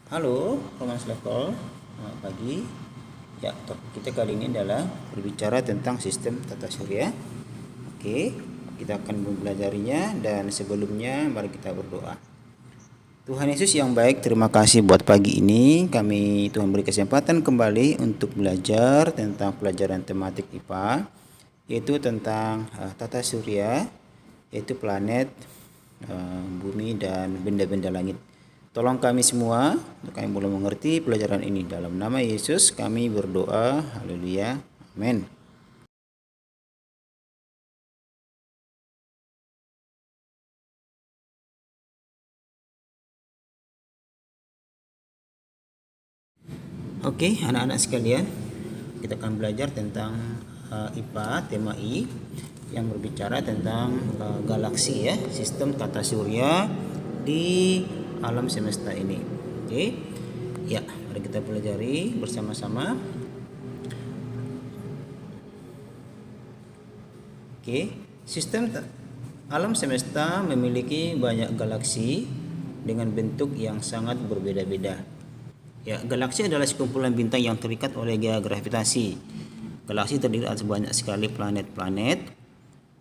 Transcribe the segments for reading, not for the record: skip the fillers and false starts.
Halo, Romans Level. Selamat pagi. Ya, topik kita kali ini adalah berbicara tentang sistem tata surya. Oke, kita akan mempelajarinya dan sebelumnya mari kita berdoa. Tuhan Yesus yang baik, terima kasih buat pagi ini. Tuhan beri kesempatan kembali untuk belajar tentang pelajaran tematik IPA, yaitu tentang tata surya, yaitu planet, bumi dan benda-benda langit. Tolong kami semua untuk kami boleh mengerti pelajaran ini. Dalam nama Yesus kami berdoa. Haleluya. Amin. Oke, anak-anak sekalian, kita akan belajar tentang IPA, tema I, yang berbicara tentang galaksi ya, sistem tata surya di alam semesta ini. Oke. Ya, mari kita pelajari bersama-sama. Oke, sistem alam semesta memiliki banyak galaksi dengan bentuk yang sangat berbeda-beda. Ya, galaksi adalah sekumpulan bintang yang terikat oleh gaya gravitasi. Galaksi terdiri atas banyak sekali planet-planet.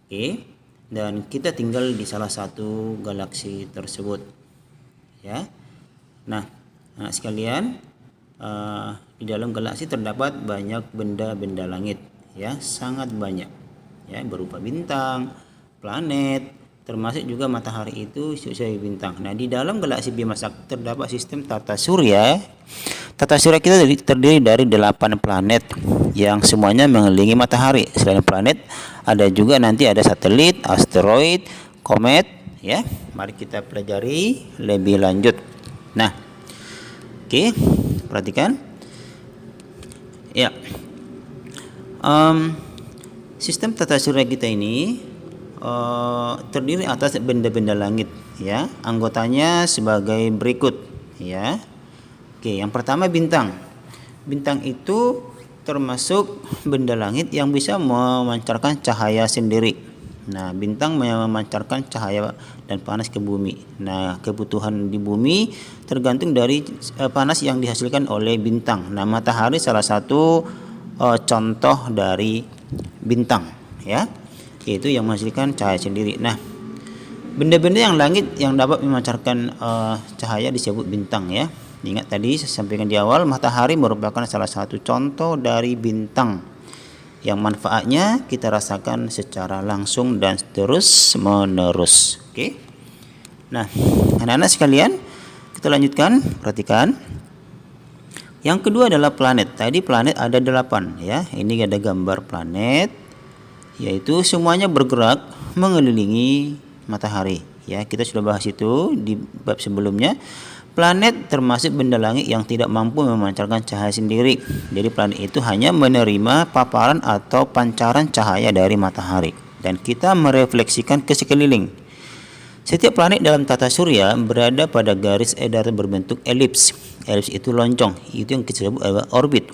Oke, dan kita tinggal di salah satu galaksi tersebut. Ya. Nah, sekalian, di dalam galaksi terdapat banyak benda-benda langit, ya, sangat banyak. Ya, berupa bintang, planet, termasuk juga matahari itu sebagai bintang. Nah, di dalam galaksi Bima Sakti terdapat sistem tata surya. Tata surya kita terdiri dari 8 planet yang semuanya mengelilingi matahari. Selain planet, ada juga nanti ada satelit, asteroid, komet, ya. Mari kita pelajari lebih lanjut. Nah, oke, perhatikan. Ya. Sistem tata surya kita ini terdiri atas benda-benda langit, ya. Anggotanya sebagai berikut, ya. Oke, yang pertama bintang. Bintang itu termasuk benda langit yang bisa memancarkan cahaya sendiri. Nah, bintang memancarkan cahaya dan panas ke bumi. Nah, kebutuhan di bumi tergantung dari panas yang dihasilkan oleh bintang. Nah, matahari salah satu contoh dari bintang, ya, yaitu yang menghasilkan cahaya sendiri. Nah, benda-benda yang langit yang dapat memancarkan cahaya disebut bintang, ya. Ingat tadi saya sampaikan di awal, matahari merupakan salah satu contoh dari bintang yang manfaatnya kita rasakan secara langsung dan terus menerus. Oke. Nah, anak-anak sekalian, kita lanjutkan. Perhatikan. Yang kedua adalah planet. Tadi planet ada 8, ya. Ini ada gambar planet, yaitu semuanya bergerak mengelilingi matahari, ya. Kita sudah bahas itu di bab sebelumnya. Planet termasuk benda langit yang tidak mampu memancarkan cahaya sendiri. Jadi planet itu hanya menerima paparan atau pancaran cahaya dari matahari dan kita merefleksikan ke sekeliling. Setiap planet dalam tata surya berada pada garis edar berbentuk elips. Elips itu loncong, itu yang kita sebut orbit.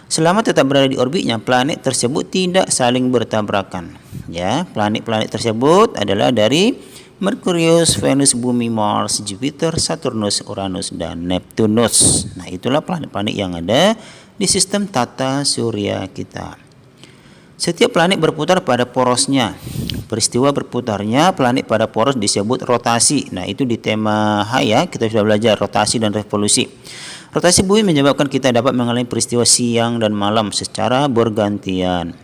Selama tetap berada di orbitnya, planet tersebut tidak saling bertabrakan. Ya, planet-planet tersebut adalah dari Merkurius, Venus, Bumi, Mars, Jupiter, Saturnus, Uranus, dan Neptunus. Nah, itulah planet-planet yang ada di sistem tata surya kita. Setiap planet berputar pada porosnya. Peristiwa berputarnya planet pada poros disebut rotasi. Nah, itu di tema H, ya, kita sudah belajar rotasi dan revolusi. Rotasi bumi menyebabkan kita dapat mengalami peristiwa siang dan malam secara bergantian.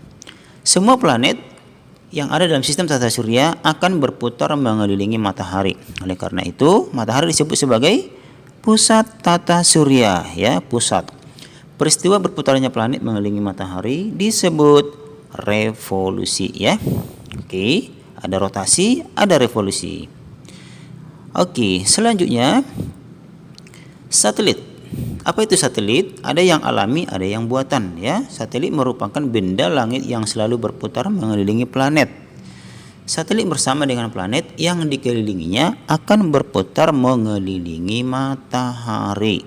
Semua planet yang ada dalam sistem tata surya akan berputar mengelilingi matahari. Oleh karena itu, matahari disebut sebagai pusat tata surya, ya, pusat. Peristiwa berputarnya planet mengelilingi matahari disebut revolusi, ya. Oke, ada rotasi, ada revolusi. Oke, selanjutnya satelit. Apa itu satelit? Ada yang alami, ada yang buatan, ya. Satelit merupakan benda langit yang selalu berputar mengelilingi planet. Satelit bersama dengan planet yang dikelilinginya akan berputar mengelilingi matahari.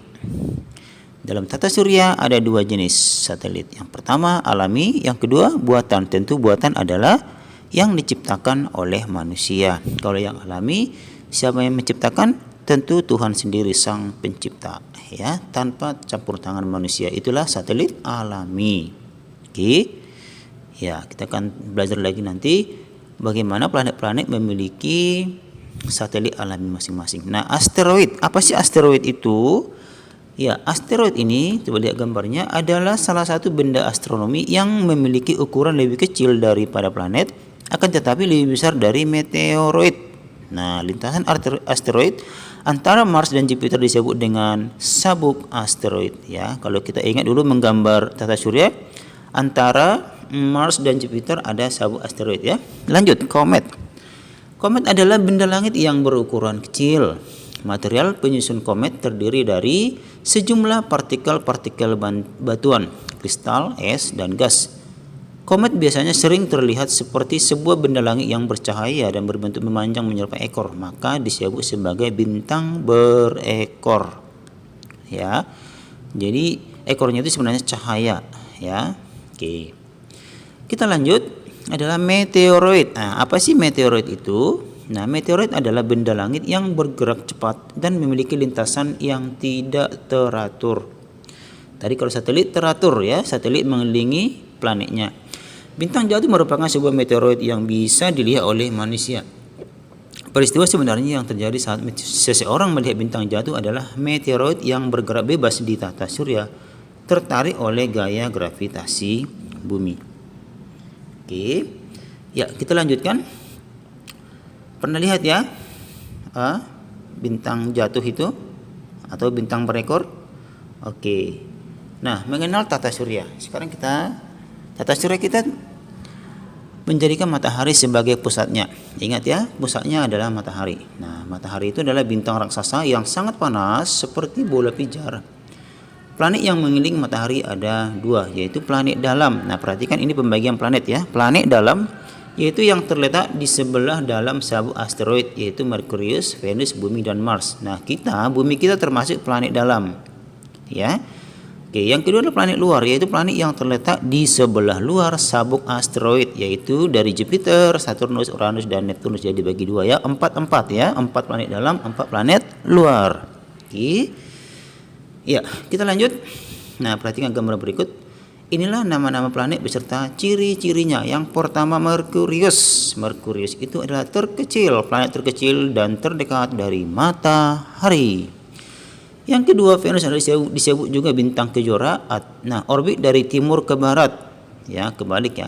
Dalam tata surya ada 2 jenis satelit. Yang pertama alami, yang kedua buatan. Tentu buatan adalah yang diciptakan oleh manusia. Kalau yang alami, siapa yang menciptakan? tentu Tuhan sendiri sang pencipta, ya, tanpa campur tangan manusia. Itulah satelit alami. Oke. Ya, kita akan belajar lagi nanti bagaimana planet-planet memiliki satelit alami masing-masing. Nah, asteroid, apa sih asteroid itu? Ya, asteroid ini, coba lihat gambarnya, adalah salah satu benda astronomi yang memiliki ukuran lebih kecil daripada planet, akan tetapi lebih besar dari meteoroid. Nah, lintasan asteroid antara Mars dan Jupiter disebut dengan sabuk asteroid. Ya, kalau kita ingat dulu menggambar tata surya, antara Mars dan Jupiter ada sabuk asteroid, ya. Lanjut, komet. Komet adalah benda langit yang berukuran kecil. Material penyusun komet terdiri dari sejumlah partikel-partikel batuan, kristal, es, dan gas. Komet biasanya sering terlihat seperti sebuah benda langit yang bercahaya dan berbentuk memanjang menyerupai ekor, maka disebut sebagai bintang berekor. Ya. Jadi ekornya itu sebenarnya cahaya, ya. Oke. Kita lanjut, adalah meteoroid. Nah, apa sih meteoroid itu? Nah, meteoroid adalah benda langit yang bergerak cepat dan memiliki lintasan yang tidak teratur. Tadi kalau satelit teratur, ya, satelit mengelilingi planetnya. Bintang jatuh merupakan sebuah meteoroid yang bisa dilihat oleh manusia. Peristiwa sebenarnya yang terjadi saat seseorang melihat bintang jatuh adalah meteoroid yang bergerak bebas di tata surya, tertarik oleh gaya gravitasi bumi. Oke, ya, kita lanjutkan. Pernah lihat, ya, bintang jatuh itu atau bintang berekor? Oke. Nah, mengenal tata surya. Sekarang tata surya kita menjadikan matahari sebagai pusatnya. Ingat, ya, pusatnya adalah matahari. Nah, matahari itu adalah bintang raksasa yang sangat panas seperti bola pijar. Planet yang mengelilingi matahari ada 2, yaitu planet dalam. Nah, perhatikan ini pembagian planet, ya. Planet dalam yaitu yang terletak di sebelah dalam sabuk asteroid, yaitu Merkurius, Venus, Bumi, dan Mars. Nah, bumi kita termasuk planet dalam, ya. Oke, yang kedua adalah planet luar, yaitu planet yang terletak di sebelah luar sabuk asteroid, yaitu dari Jupiter, Saturnus, Uranus, dan Neptunus. Jadi dibagi 2, ya, 4 ya, 4 planet dalam, 4 planet luar. Oke, ya, kita lanjut. Nah, perhatikan gambar berikut. Inilah nama-nama planet beserta ciri-cirinya. Yang pertama, Merkurius. Merkurius itu adalah planet terkecil dan terdekat dari matahari. Yang kedua, Venus adalah disebut juga bintang kejora. Nah, orbit dari timur ke barat, ya, kebalik, ya.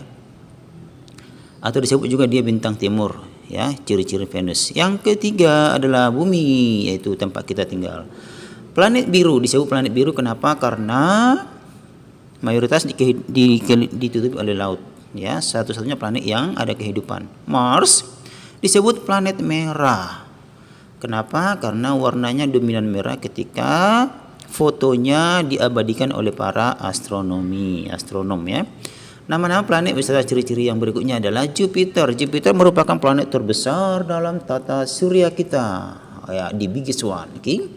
Atau disebut juga dia bintang timur, ya, ciri-ciri Venus. Yang ketiga adalah Bumi, yaitu tempat kita tinggal. Planet biru disebut planet biru kenapa? Karena mayoritas ditutupi oleh laut, ya, satu-satunya planet yang ada kehidupan. Mars disebut planet merah. Kenapa? Karena warnanya dominan merah ketika fotonya diabadikan oleh para astronom, ya. Nama-nama planet beserta ciri-ciri yang berikutnya adalah Jupiter. Jupiter merupakan planet terbesar dalam tata surya kita, ya, the biggest one. Okay?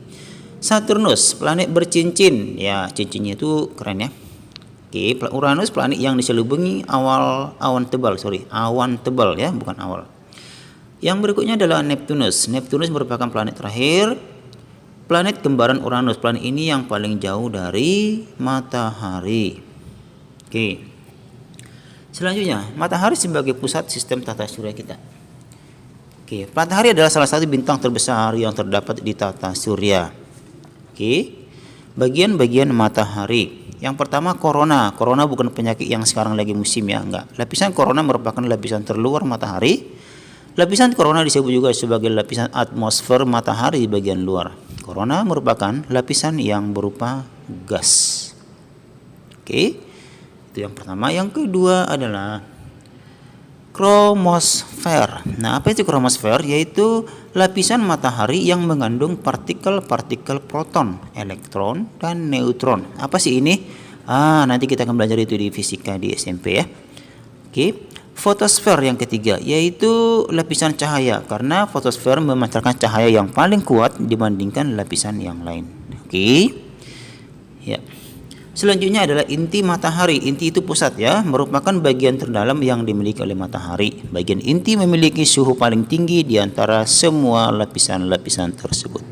Saturnus, planet bercincin, ya, cincinnya itu keren, ya. Oke, Uranus, planet yang diselubungi awan tebal, ya, bukan awal. Yang berikutnya adalah Neptunus. Neptunus merupakan planet terakhir, planet kembaran Uranus. Planet ini yang paling jauh dari matahari. Oke. Selanjutnya, matahari sebagai pusat sistem tata surya kita. Oke, matahari adalah salah satu bintang terbesar yang terdapat di tata surya. Oke. Bagian-bagian matahari. Yang pertama, korona. Korona bukan penyakit yang sekarang lagi musim, ya, enggak. Lapisan korona merupakan lapisan terluar matahari. Lapisan korona disebut juga sebagai lapisan atmosfer matahari di bagian luar. Korona merupakan lapisan yang berupa gas. Oke. Itu yang pertama. Yang kedua adalah kromosfer. Nah, apa itu kromosfer? Yaitu lapisan matahari yang mengandung partikel-partikel proton, elektron, dan neutron. Apa sih ini? Nanti kita akan belajar itu di fisika di SMP, ya. Oke. Fotosfer yang ketiga, yaitu lapisan cahaya, karena fotosfer memancarkan cahaya yang paling kuat dibandingkan lapisan yang lain. Oke. Ya. Selanjutnya adalah inti matahari. Inti itu pusat, ya, merupakan bagian terdalam yang dimiliki oleh matahari. Bagian inti memiliki suhu paling tinggi di antara semua lapisan-lapisan tersebut.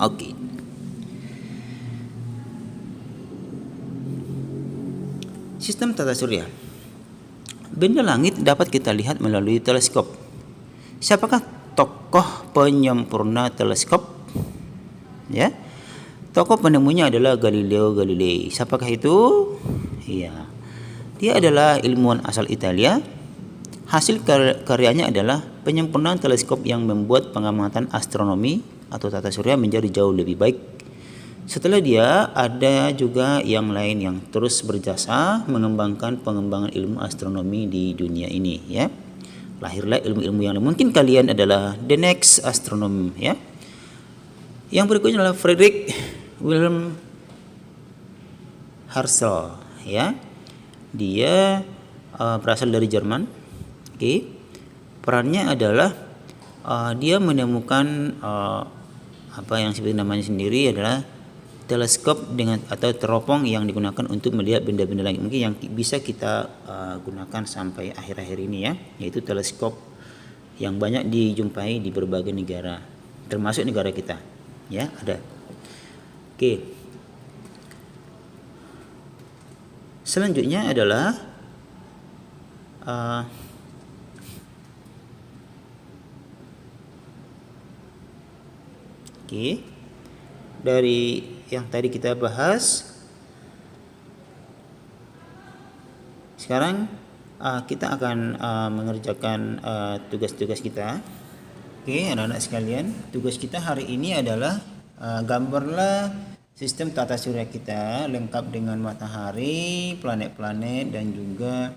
Oke. Sistem tata surya. Benda langit dapat kita lihat melalui teleskop. Siapakah tokoh penyempurna teleskop? Ya. Tokoh penemunya adalah Galileo Galilei. Siapakah itu? Iya. Dia adalah ilmuwan asal Italia. Hasil karyanya adalah penyempurnaan teleskop yang membuat pengamatan astronomi atau tata surya menjadi jauh lebih baik. Setelah dia, ada juga yang lain yang terus berjasa mengembangkan pengembangan ilmu astronomi di dunia ini, ya. Lahirlah ilmu-ilmu yang lain. Mungkin kalian adalah the next astronom, ya. Yang berikutnya adalah Friedrich Wilhelm Herschel, ya. Dia berasal dari Jerman. Oke. Perannya adalah dia menemukan apa yang seperti namanya sendiri adalah teleskop dengan atau teropong yang digunakan untuk melihat benda-benda langit, mungkin yang bisa kita gunakan sampai akhir-akhir ini, ya, yaitu teleskop yang banyak dijumpai di berbagai negara, termasuk negara kita, ya, ada. Oke. Selanjutnya adalah dari yang tadi kita bahas, sekarang kita akan mengerjakan tugas-tugas kita. Oke, anak-anak sekalian, tugas kita hari ini adalah gambarlah sistem tata surya kita lengkap dengan matahari, planet-planet, dan juga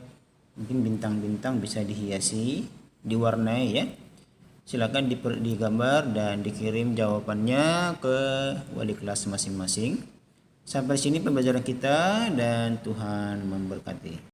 mungkin bintang-bintang bisa dihiasi, diwarnai, ya. Silakan digambar dan dikirim jawabannya ke wali kelas masing-masing. Sampai sini pembelajaran kita dan Tuhan memberkati.